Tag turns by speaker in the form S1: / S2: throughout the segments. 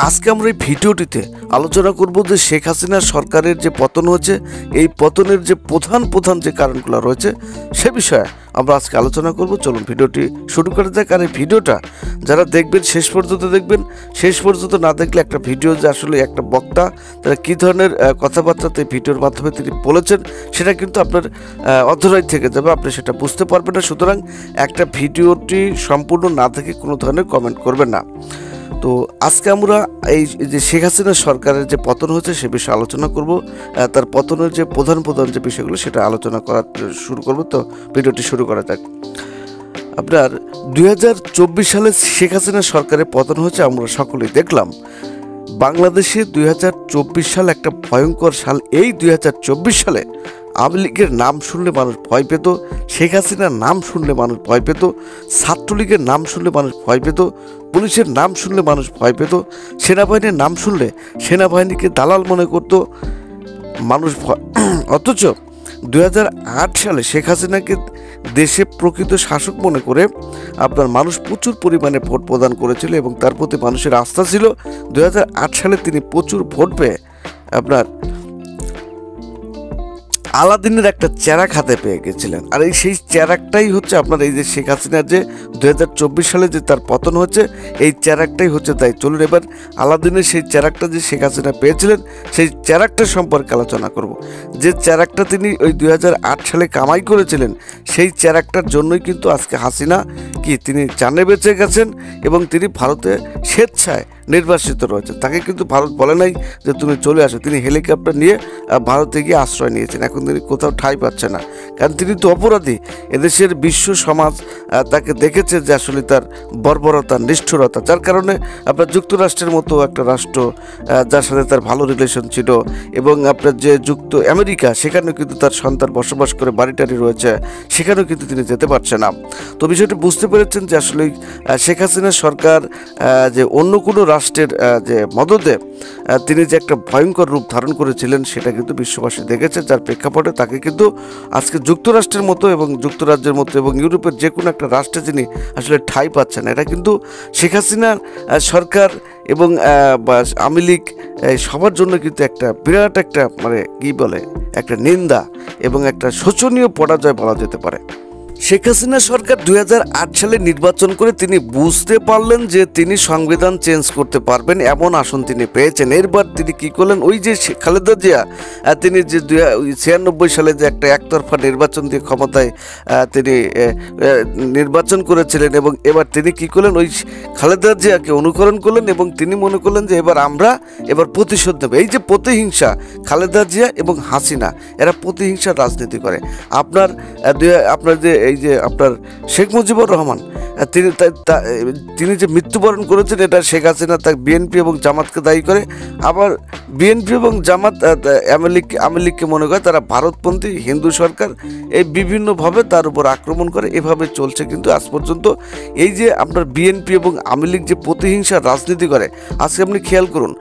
S1: আজকে আমরা এই ভিডিওটিতে আলোচনা করব যে শেখ হাসিনা সরকারের যে পতন হয়েছে, এই পতনের যে প্রধান যে কারণগুলো রয়েছে সে বিষয়ে আমরা আজকে আলোচনা করব। চলুন ভিডিওটি শুরু করে যাক। আর এই ভিডিওটা যারা দেখবেন শেষ পর্যন্ত দেখবেন, শেষ পর্যন্ত না দেখলে একটা ভিডিও যে আসলে একটা বক্তা তারা কী ধরনের কথাবার্তা এই ভিডিওর মাধ্যমে তিনি বলেছেন সেটা কিন্তু আপনার অধরাই থেকে যাবে, আপনি সেটা বুঝতে পারবেন না। সুতরাং একটা ভিডিওটি সম্পূর্ণ না দেখে কোনো ধরনের কমেন্ট করবেন না। তো আজকে আমরা এই যে শেখ হাসিনা সরকারের যে পতন হয়েছে সে বিষয়ে আলোচনা করব, তার পতনের যে প্রধান যে বিষয়গুলো সেটা আলোচনা করা শুরু করব। তো ভিডিওটি শুরু করা যাক। আপনার 2024 সালে শেখ হাসিনা সরকারের পতন হয়েছে, আমরা সকলেই দেখলাম। বাংলাদেশে 2024 সাল একটা ভয়ঙ্কর সাল। এই 2024 সালে আওয়ামী লীগের নাম শুনলে মানুষ ভয় পেত, শেখ হাসিনার নাম শুনলে মানুষ ভয় পেত, ছাত্রলীগের নাম শুনলে মানুষ ভয় পেত, পুলিশের নাম শুনলে মানুষ ভয় পেত, সেনাবাহিনীর নাম শুনলে সেনাবাহিনীকে দালাল মনে করত মানুষ। অথচ 2008 সালে শেখ হাসিনাকে দেশে প্রকৃত শাসক মনে করে আপনার মানুষ প্রচুর পরিমাণে ভোট প্রদান করেছিল এবং তার প্রতি মানুষের আস্থা ছিল। 2008 সালে তিনি প্রচুর ভোট পেয়ে আপনার আলাদিনের একটা চেরাক হাতে পেয়ে গেছিলেন। আর এই সেই চেরাকটাই হচ্ছে আপনার এই যে শেখ হাসিনার যে 2024 সালে যে তার পতন হচ্ছে, এই চেরাকটাই হচ্ছে তাই। চলুন এবার আলাদিনের সেই চেরাকটা যে শেখ হাসিনা পেয়েছিলেন সেই চেরাকটা সম্পর্কে আলোচনা করব। যে চেরাকটা তিনি ওই 2008 সালে কামাই করেছিলেন, সেই চেরাকটার জন্যই কিন্তু আজকে হাসিনা তিনি জানে বেঁচে গেছেন এবং তিনি ভারতে স্বেচ্ছায় নির্বাসিত রয়েছেন। তাকে কিন্তু ভারত বলে নাই যে তুমি চলে আসো। তিনি হেলিকপ্টার নিয়ে ভারতে গিয়ে আশ্রয় নিয়েছেন। এখন তিনি কোথাও ঠাঁই পাচ্ছে না, কারণ তিনি তো অপরাধী। এদেশের বিশ্ব সমাজ তাকে দেখেছে যে আসলে তার বর্বরতা, নিষ্ঠুরতা, যার কারণে আপনার যুক্তরাষ্ট্রের মতো একটা রাষ্ট্র যার সাথে তার ভালো রিলেশন ছিল এবং আপনার যে আমেরিকা, সেখানেও কিন্তু তার সন্তান বসবাস করে বাড়িটারি রয়েছে, সেখানেও কিন্তু তিনি যেতে পারছে না। তো বিষয়টি বুঝতে পেরেছেন যে আসলে শেখ হাসিনা সরকার যে অন্য কোনো রাষ্ট্রের যে মদদে তিনি যে একটা ভয়ঙ্কর রূপ ধারণ করেছিলেন সেটা কিন্তু বিশ্ববাসী দেখেছে, যার প্রেক্ষাপটে তাকে কিন্তু আজকে যুক্তরাষ্ট্রের মতো এবং যুক্তরাজ্যের মতো এবং ইউরোপের যে কোনো একটা রাষ্ট্রে যিনি আসলে ঠাঁই পাচ্ছেন। এটা কিন্তু শেখ হাসিনার সরকার এবং আওয়ামী লীগ সবার জন্য কিন্তু একটা বিরাট একটা কি বলে একটা নিন্দা এবং একটা শোচনীয় পরাজয় বলা যেতে পারে। শেখ হাসিনা সরকার 2008 সালে নির্বাচন করে তিনি বুঝতে পারলেন যে তিনি সংবিধান চেঞ্জ করতে পারবেন, এমন আসন তিনি পেয়েছেন। এরপর তিনি কি করলেন, ওই যে খালেদা জিয়া তিনি যে 1996 সালে যে একটা একতরফা নির্বাচন দিয়ে ক্ষমতায় তিনি নির্বাচন করেছিলেন এবং এবার তিনি কি করলেন, ওই খালেদা জিয়াকে অনুকরণ করলেন এবং তিনি মনে করলেন যে এবার প্রতিশোধ নেবে। এই যে প্রতিহিংসা, খালেদা জিয়া এবং হাসিনা এরা প্রতিহিংসার রাজনীতি করে। আপনার যে এই যে আপনার শেখ মুজিবুর রহমান তিনি যে মৃত্যুবরণ করেছেন, এটা শেখ হাসিনা তাকে বিএনপি এবং জামাতকে দায়ী করে। আবার বিএনপি এবং জামাত আওয়ামী লীগকে মনে করে তারা ভারতপন্থী হিন্দু সরকার, এই বিভিন্নভাবে তার উপর আক্রমণ করে। এভাবে চলছে কিন্তু আজ পর্যন্ত। এই যে আপনার বিএনপি এবং আওয়ামী লীগ যে প্রতিহিংসার রাজনীতি করে, আজকে আপনি খেয়াল করুন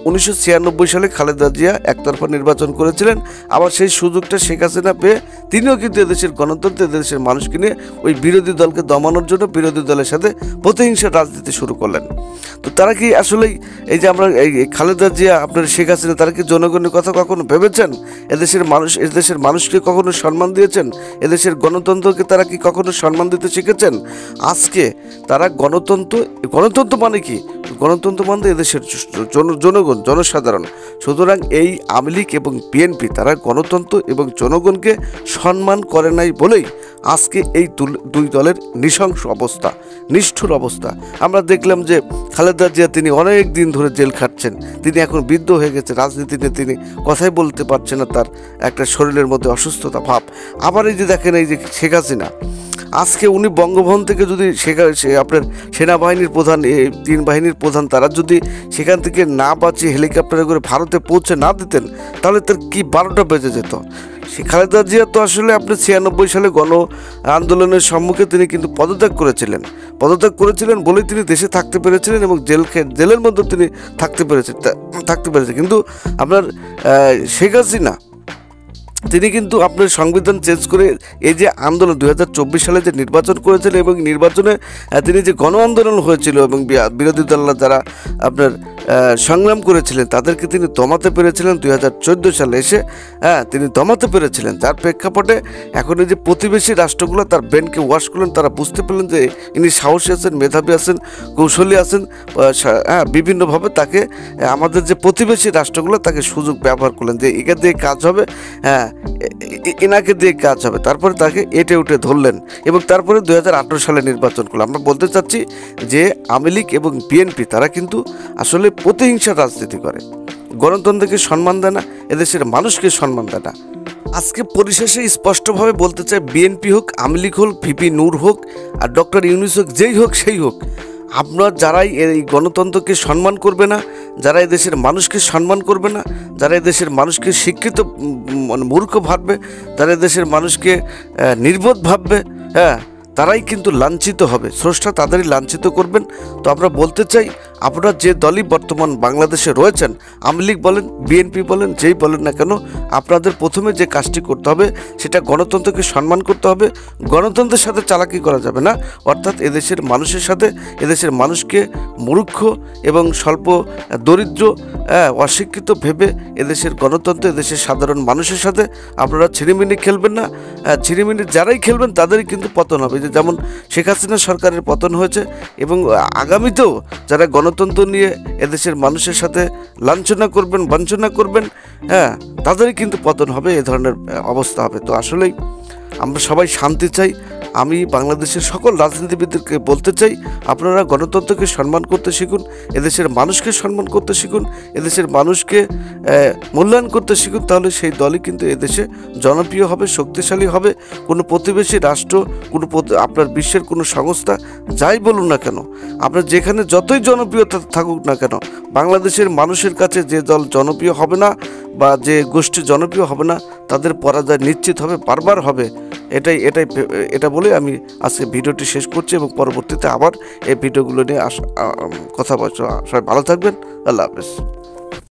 S1: 1996 সালে খালেদা জিয়া একতরফা নির্বাচন করেছিলেন, আবার সেই সুযোগটা শেখ হাসিনা পেয়ে তিনিও কিন্তু এদেশের গণতন্ত্র, এদেশের মানুষকে নিয়ে ওই বিরোধী দলকে দমানোর জন্য বিরোধী দলের সাথে প্রতিহিংসার রাজনীতি শুরু করলেন। তো তারা কি আসলেই এই যে আমরা এই খালেদা জিয়া আপনার শেখ হাসিনা তারা কি জনগণের কথা কখনো ভেবেছেন? এদেশের মানুষকে কখনো সম্মান দিয়েছেন? এদেশের গণতন্ত্রকে তারা কি কখনো সম্মান দিতে শিখেছেন? আজকে তারা গণতন্ত্র মানে কি? গণতন্ত্র মানে এদেশের জনগণ, জনসাধারণ। সুতরাং এই আওয়ামী লীগ এবং বিএনপি তারা গণতন্ত্র এবং জনগণকে সম্মান করে নাই বলেই আজকে এই দুই দলের নৃশংস অবস্থা, নিষ্ঠুর অবস্থা। আমরা দেখলাম যে খালেদা জিয়া তিনি অনেক দিন ধরে জেল খাটছেন, তিনি এখন বৃদ্ধ হয়ে গেছে, রাজনীতিতে তিনি কথাই বলতে পারছেন না, তার একটা শরীরের মধ্যে অসুস্থতা ভাব। আবার এই যে দেখেন এই যে শেখ হাসিনা, আজকে উনি বঙ্গভবন থেকে যদি আপনার সেনাবাহিনীর প্রধান, তিন বাহিনীর প্রধান, তারা যদি সেখান থেকে না বাঁচিয়ে হেলিকপ্টারে করে ভারতে পৌঁছে না দিতেন তাহলে তার কি 12টা বেজে যেত। খালেদা জিয়া তো আসলে আপনি 96 সালে গণ আন্দোলনের সম্মুখে তিনি কিন্তু পদত্যাগ করেছিলেন বলেই তিনি দেশে থাকতে পেরেছিলেন এবং জেলের মধ্যে তিনি থাকতে পেরেছেন। কিন্তু আপনার শেখ হাসিনা তিনি কিন্তু আপনার সংবিধান চেঞ্জ করে এই যে আন্দোলন 2024 সালে যে নির্বাচন করেছিলেন এবং নির্বাচনে তিনি যে গণ আন্দোলন হয়েছিল এবং বিরোধী দলরা যারা আপনার সংগ্রাম করেছিলেন তাদেরকে তিনি দমাতে পেরেছিলেন 2014 সালে এসে। তিনি দমাতে পেরেছিলেন, যার প্রেক্ষাপটে এখন এই যে প্রতিবেশী রাষ্ট্রগুলো তার ব্রেনকে ওয়াশ করলেন, তারা বুঝতে পারলেন যে ইনি সাহসী আছেন, মেধাবী আছেন, কৌশলী আছেন। বিভিন্নভাবে তাকে আমাদের যে প্রতিবেশী রাষ্ট্রগুলো তাকে সুযোগ ব্যবহার করলেন যে একে দিয়ে কাজ হবে, এনাকে দিয়ে কাজ হবে। তারপরে তাকে এটে উঠে ধরলেন এবং তারপরে 2018 সালে নির্বাচন করলো। আমরা বলতে চাচ্ছি যে আওয়ামী লীগ এবং বিএনপি তারা কিন্তু আসলে প্রতিহিংসার রাজনীতি করে, গণতন্ত্রকে সম্মান দেয় না, এদেশের মানুষকে সম্মান দেয় না। আজকে পরিশেষে স্পষ্টভাবে বলতে চাই, বিএনপি হোক, আওয়ামী লীগ হোক, ভিপি নূর হোক আর ডক্টর ইউনূস হোক, যেই হোক সেই হোক, আপনার যারাই এই গণতন্ত্রকে সম্মান করবে না, যারা এদেশের মানুষকে সম্মান করবে না, যারা এদেশের মানুষকে শিক্ষিত মূর্খ ভাববে, যারা এদেশের মানুষকে নির্বোধ ভাববে, তারাই কিন্তু লাঞ্ছিত হবে। স্রষ্টা তাদেরই লাঞ্ছিত করবেন। তো আমরা বলতে চাই, আপনারা যে দলই বর্তমান বাংলাদেশে রয়েছেন, আওয়ামী লীগ বলেন, বিএনপি বলেন, যেই বলেন না কেন, আপনাদের প্রথমে যে কাজটি করতে হবে সেটা গণতন্ত্রকে সম্মান করতে হবে। গণতন্ত্রের সাথে চালাকি করা যাবে না, অর্থাৎ এদেশের মানুষের সাথে, এদেশের মানুষকে মূর্খ এবং স্বল্প দরিদ্র অশিক্ষিত ভেবে এদেশের গণতন্ত্র, এদেশের সাধারণ মানুষের সাথে আপনারা ছিনিমিনি খেলবেন না। ছিনিমিনি যারাই খেলবেন তাদেরই কিন্তু পতন হবে। যেমন শেখ হাসিনা সরকারের পতন হয়েছে এবং আগামীতেও যারা গণতন্ত্র নিয়ে এদেশের মানুষের সাথে লাঞ্ছনা করবেন, বঞ্চনা করবেন, তাদেরই কিন্তু পতন হবে, এ ধরনের অবস্থা হবে। তো আসলেই আমরা সবাই শান্তি চাই। আমি বাংলাদেশের সকল রাজনীতিবিদদেরকে বলতে চাই, আপনারা গণতন্ত্রকে সম্মান করতে শিখুন, এদেশের মানুষকে সম্মান করতে শিখুন, এদেশের মানুষকে মূল্যায়ন করতে শিখুন। তাহলে সেই দলই কিন্তু এদেশে জনপ্রিয় হবে, শক্তিশালী হবে। কোনো প্রতিবেশী রাষ্ট্র, কোনো আপনার বিশ্বের কোনো সংস্থা যাই বলুন না কেন, আপনার যেখানে যতই জনপ্রিয়তা থাকুক না কেন, বাংলাদেশের মানুষের কাছে যে দল জনপ্রিয় হবে না বা যে গোষ্ঠী জনপ্রিয় হবে না, তাদের পরাজয় নিশ্চিত হবে, বারবার হবে। এটা বলে আমি আজকে ভিডিওটি শেষ করছি এবং পরবর্তীতে আবার এই ভিডিওগুলো নিয়ে কথা বলছি। সবাই ভালো থাকবেন। আল্লাহ হাফেজ।